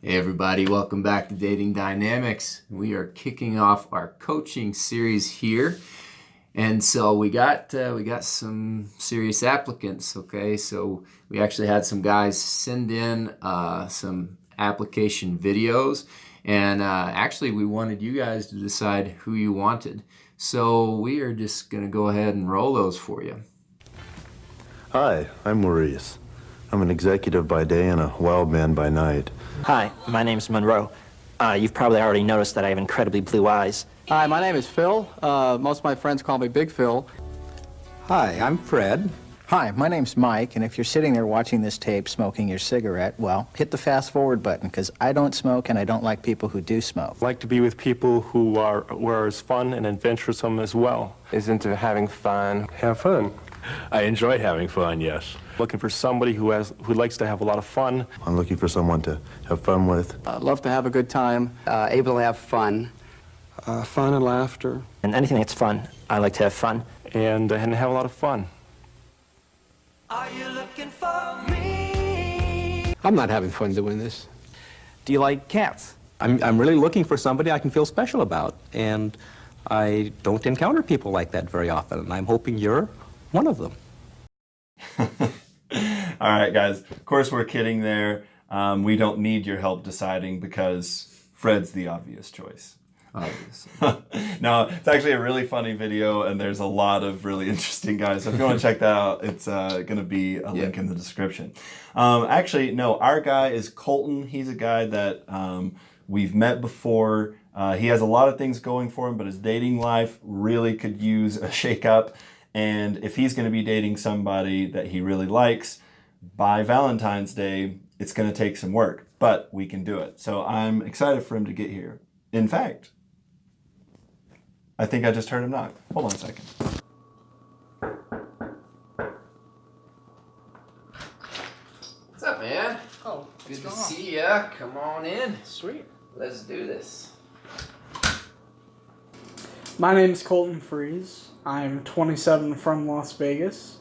Hey everybody, welcome back to Dating Dynamics. We are kicking off our coaching series here. And so we got some serious applicants, okay? So we actually had some guys send in some application videos, and actually we wanted you guys to decide who you wanted. So we are just gonna go ahead and roll those for you. Hi, I'm Maurice. I'm an executive by day and a wild man by night. Hi, my name's Monroe. You've probably already noticed that I have incredibly blue eyes. Hi, my name is Phil. Most of my friends call me Big Phil. Hi, I'm Fred. Hi, my name's Mike, and if you're sitting there watching this tape smoking your cigarette, well, hit the fast forward button, because I don't smoke and I don't like people who do smoke. I like to be with people who are as fun and adventuresome as well. Is into having fun. Have fun. I enjoy having fun, yes. Looking for somebody who likes to have a lot of fun. I'm looking for someone to have fun with. Love to have a good time. Able to have fun. Fun and laughter. And anything that's fun, I like to have fun. And have a lot of fun. Are you looking for me? I'm not having fun doing this. Do you like cats? I'm really looking for somebody I can feel special about, and I don't encounter people like that very often, and I'm hoping you're one of them. All right, guys. Of course, we're kidding there. We don't need your help deciding because Fred's the obvious choice. Obviously. No, it's actually a really funny video, and there's a lot of really interesting guys. So if you want to check that out, it's going to be a link in the description. Actually, no, our guy is Colton. He's a guy that we've met before. He has a lot of things going for him, but his dating life really could use a shake-up. And if he's going to be dating somebody that he really likes, by Valentine's Day, it's going to take some work, but we can do it. So I'm excited for him to get here. In fact, I think I just heard him knock. Hold on a second. What's up, man? Oh, good to see ya. Come on in. Sweet. Let's do this. My name is Colton Freeze. I'm 27 from Las Vegas.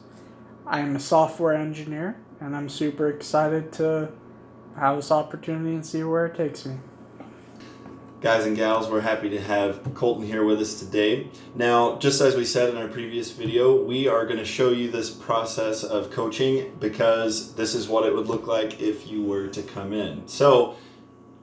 I am a software engineer, and I'm super excited to have this opportunity and see where it takes me. Guys and gals, we're happy to have Colton here with us today. Now, just as we said in our previous video, we are going to show you this process of coaching because this is what it would look like if you were to come in. So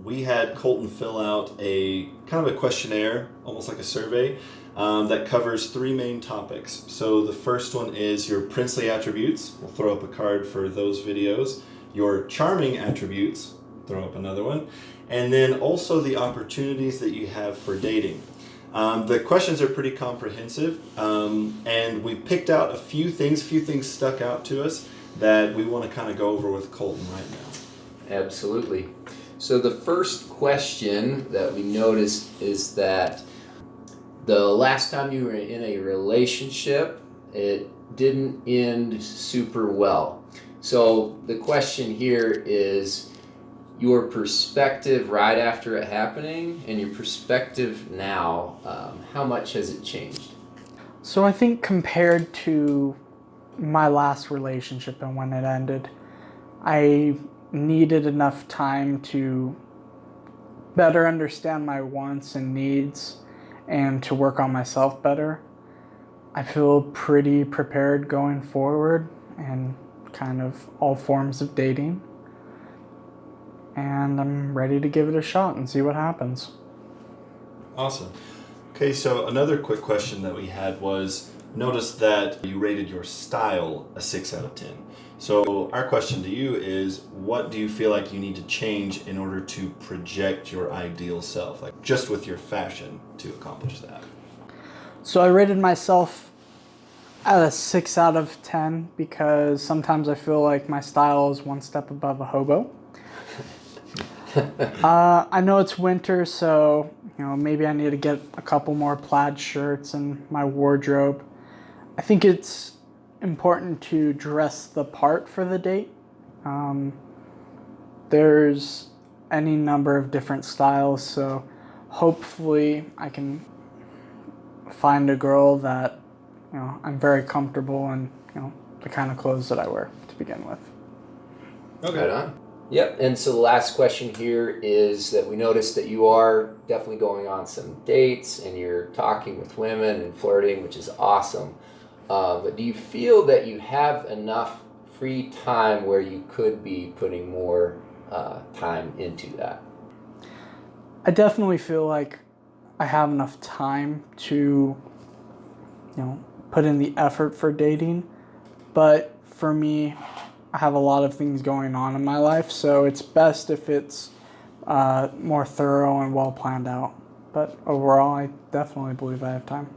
we had Colton fill out a kind of a questionnaire, almost like a survey, that covers three main topics. So the first one is your princely attributes. We'll throw up a card for those videos. Your charming attributes. Throw up another one. And then also the opportunities that you have for dating. The questions are pretty comprehensive, and we picked out a few things stuck out to us that we want to kind of go over with Colton right now. Absolutely. So the first question that we noticed is that the last time you were in a relationship, it didn't end super well. So the question here is your perspective right after it happening and your perspective now. How much has it changed? So I think compared to my last relationship and when it ended, I needed enough time to better understand my wants and needs and to work on myself better. I feel pretty prepared going forward in kind of all forms of dating. And I'm ready to give it a shot and see what happens. Awesome. Okay, so another quick question that we had was, notice that you rated your style a 6 out of 10. So our question to you is, what do you feel like you need to change in order to project your ideal self, like just with your fashion to accomplish that? So I rated myself at a 6 out of 10 because sometimes I feel like my style is one step above a hobo. I know it's winter, so maybe I need to get a couple more plaid shirts in my wardrobe. I think it's important to dress the part for the date. There's any number of different styles, so hopefully I can find a girl that I'm very comfortable in, the kind of clothes that I wear to begin with. Okay. Right on. Yep, and so the last question here is that we noticed that you are definitely going on some dates and you're talking with women and flirting, which is awesome. But do you feel that you have enough free time where you could be putting more time into that? I definitely feel like I have enough time to, put in the effort for dating. But for me, I have a lot of things going on in my life, so it's best if it's more thorough and well planned out. But overall, I definitely believe I have time.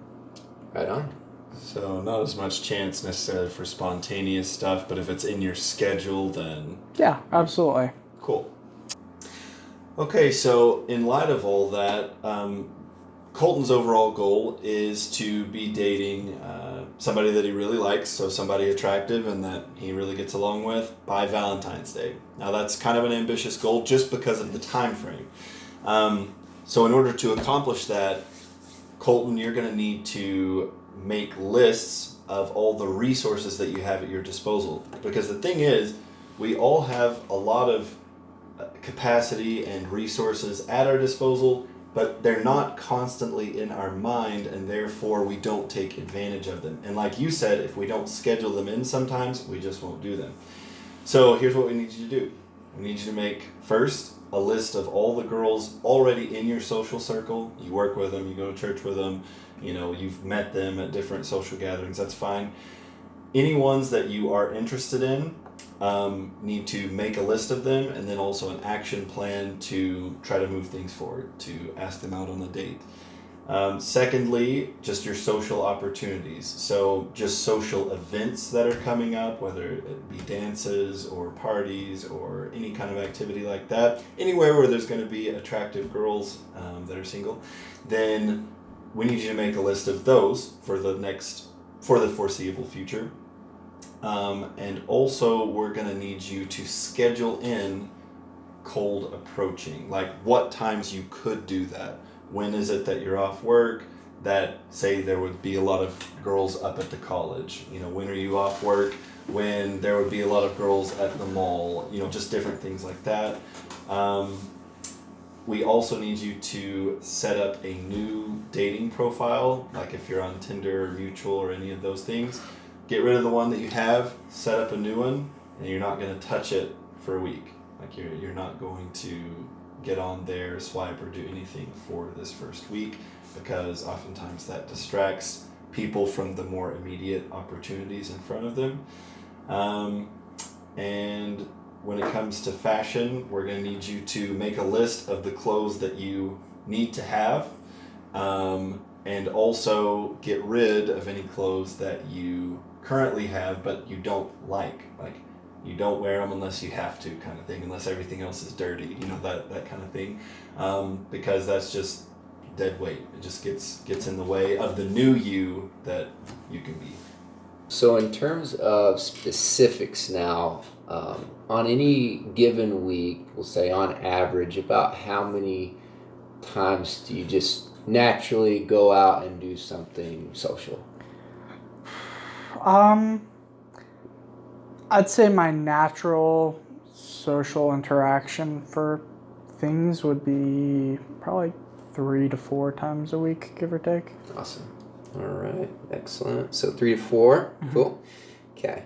Right on. So not as much chance necessarily for spontaneous stuff, but if it's in your schedule, then... Yeah, absolutely. Cool. Okay, so in light of all that, Colton's overall goal is to be dating somebody that he really likes, so somebody attractive and that he really gets along with by Valentine's Day. Now that's kind of an ambitious goal just because of the time frame. So in order to accomplish that, Colton, you're going to need to make lists of all the resources that you have at your disposal. Because the thing is, we all have a lot of capacity and resources at our disposal, but they're not constantly in our mind, and therefore we don't take advantage of them. And like you said, if we don't schedule them in sometimes, we just won't do them. So here's what we need you to do. We need you to make, first, a list of all the girls already in your social circle. You work with them, you go to church with them, you've met them at different social gatherings, that's fine. Any ones that you are interested in, need to make a list of them, and then also an action plan to try to move things forward, to ask them out on a date. Secondly, just your social opportunities. So just social events that are coming up, whether it be dances or parties or any kind of activity like that, anywhere where there's going to be attractive girls that are single, then we need you to make a list of those for the foreseeable future. And also we're going to need you to schedule in cold approaching, like what times you could do that. When is it that you're off work? That, say, there would be a lot of girls up at the college. When are you off work? When there would be a lot of girls at the mall. Just different things like that. We also need you to set up a new dating profile, like if you're on Tinder or Mutual or any of those things. Get rid of the one that you have, set up a new one, and you're not going to touch it for a week. Like you're not going to get on there, swipe, or do anything for this first week, because oftentimes that distracts people from the more immediate opportunities in front of them. And when it comes to fashion, we're going to need you to make a list of the clothes that you need to have, and also get rid of any clothes that you currently have but you don't like you don't wear them unless you have to, kind of thing, unless everything else is dirty, that kind of thing, because that's just dead weight. It just gets in the way of the new you that you can be. So in terms of specifics now, on any given week, we'll say on average, about how many times do you just naturally go out and do something social? I'd say my natural social interaction for things would be probably 3 to 4 times a week, give or take. Awesome. All right. Excellent. So 3 to 4. Mm-hmm. Cool. Okay.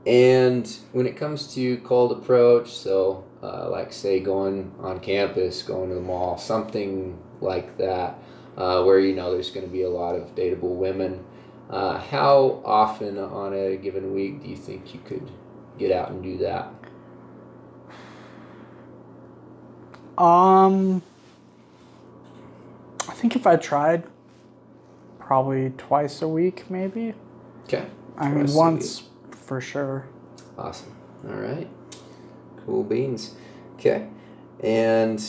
And when it comes to cold approach, so like say going on campus, going to the mall, something like that, where there's going to be a lot of dateable women. How often on a given week do you think you could get out and do that? I think if I tried, probably twice a week, maybe. Okay. I mean, once for sure. Awesome. All right. Cool beans. Okay. And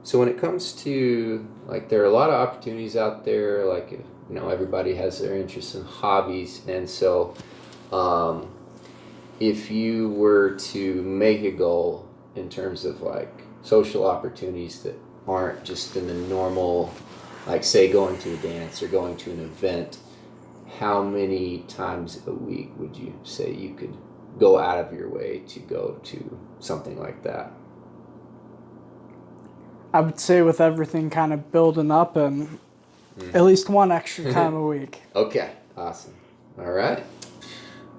so when it comes to, there are a lot of opportunities out there, everybody has their interests and hobbies. And so if you were to make a goal in terms of social opportunities that aren't just in the normal, say going to a dance or going to an event, how many times a week would you say you could go out of your way to go to something like that? I would say with everything kind of building up and at least one extra time a week. Okay, awesome. All right.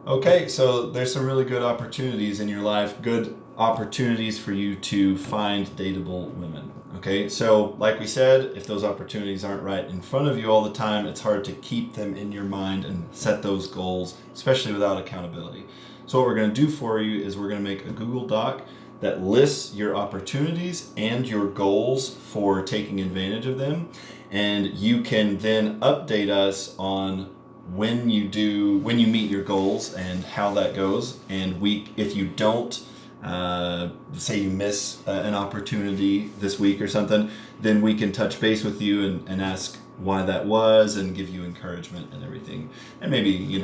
Okay, so there's some really good opportunities in your life, good opportunities for you to find dateable women. Okay, so like we said, if those opportunities aren't right in front of you all the time, it's hard to keep them in your mind and set those goals, especially without accountability. So what we're going to do for you is we're going to make a Google Doc that lists your opportunities and your goals for taking advantage of them. And you can then update us on when you meet your goals and how that goes. And if you don't, say you miss an opportunity this week or something, then we can touch base with you and ask why that was and give you encouragement and everything. And maybe,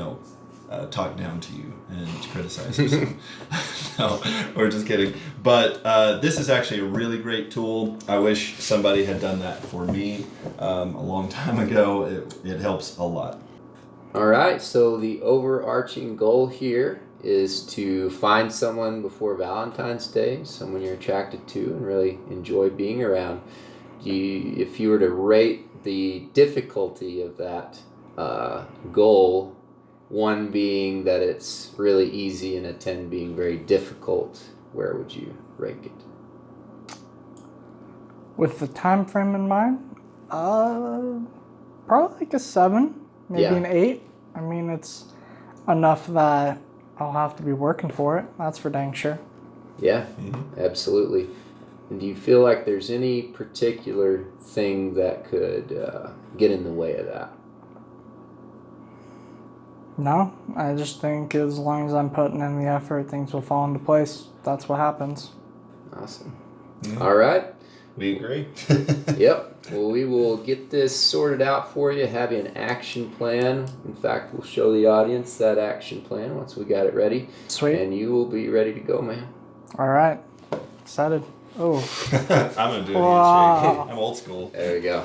talk down to you and criticize you. No, we're just kidding. But this is actually a really great tool. I wish somebody had done that for me a long time ago. It helps a lot. All right, so the overarching goal here is to find someone before Valentine's Day, someone you're attracted to and really enjoy being around. If you were to rate the difficulty of that goal, 1 being that it's really easy and a 10 being very difficult, where would you rank it? With the time frame in mind, probably like a 7, maybe an 8. I mean, it's enough that I'll have to be working for it. That's for dang sure. Yeah, absolutely. And do you feel like there's any particular thing that could get in the way of that? No, I just think as long as I'm putting in the effort, things will fall into place. That's what happens. Awesome. All right. We agree. Yep. Well, we will get this sorted out for you, have you an action plan. In fact, we'll show the audience that action plan once we got it ready. Sweet. And you will be ready to go, man. All right. Excited. Oh. I'm going to do a handshake. I'm old school. There we go.